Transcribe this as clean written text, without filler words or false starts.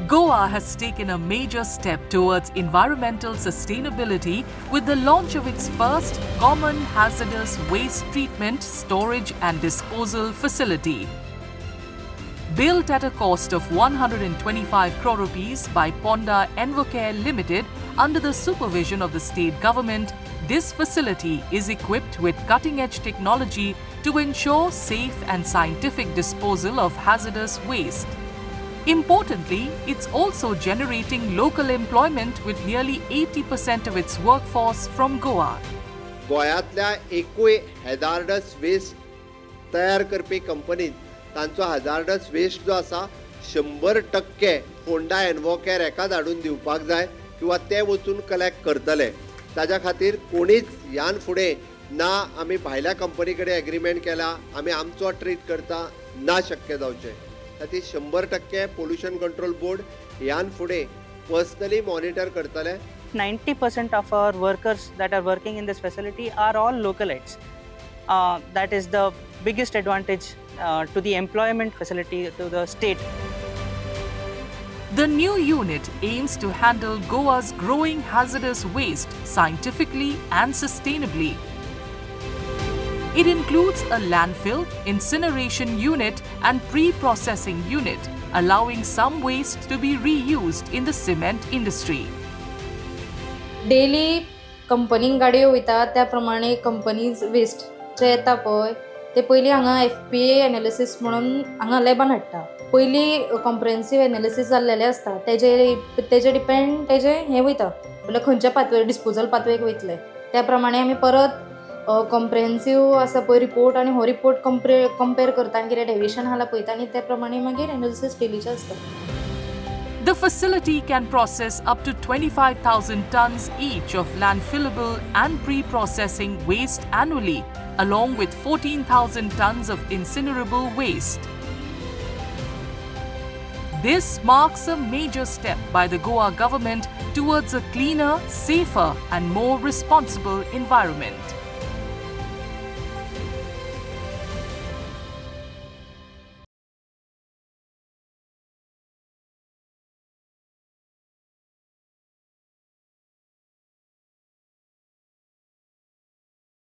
Goa has taken a major step towards environmental sustainability with the launch of its first common hazardous waste treatment, storage and disposal facility. Built at a cost of 125 crore rupees by Ponda Envocare Limited under the supervision of the state government, this facility is equipped with cutting-edge technology to ensure safe and scientific disposal of hazardous waste. Importantly, it's also generating local employment with nearly 80% of its workforce from Goa. गोंयांतल्या एकूय hazards waste तयार करपी कंपनीत तांचो hazards waste जो आसा 100% पोंडा एनवोकेर हेका धाडून दिवपाक जाय किंवा ते वचून कलेक्ट करतले. ताज्या खातीर कोणीच ह्यान फुडें ना आमी भायल्या कंपनी कडेन एग्रीमेंट केला आमी आमचो ट्रीट करता ना शक्य जावचें. खातीर 100% पोल्युशन कंट्रोल बोर्ड ह्यान फुडें पर्सनली मॉनिटर करतले. 90% of our workers that are working in this facility are all localites. That is the biggest advantage to the employment facility to the state. The new unit aims to handle Goa's growing hazardous waste scientifically and sustainably. It includes a landfill, incineration unit and pre-processing unit, allowing some waste to be reused in the cement industry. Daily कंपनीक गाडयो वयता त्या प्रमाणे companies waste जे येता पळय ते पयलीं हांगा FPA एनालिसीस म्हणून हांगा लॅबान हाडटा. पयलीं कॉम्प्रिहेन्सीव एनालिसीस जाल्लेलें आसता तेजे डिपेंड तेजें हें वयता म्हळ्यार खंयच्या पातळी डिस्पोजल पातळेक वयतले त्या प्रमाणे आमी परत कॉम्प्रिहेन्सीव आसा पळय रिपोर्ट आनी हो रिपोर्ट कंपेर करता आनी कितें डेविएशन आसा पळयता आनी त्या प्रमाणे मागीर एनालिसीस केलीचें आसता. The facility can process up to 25,000 tons each of landfillable and pre-processing waste annually, along with 14,000 tons of incinerable waste. This marks a major step by the Goa government towards a cleaner, safer and more responsible environment.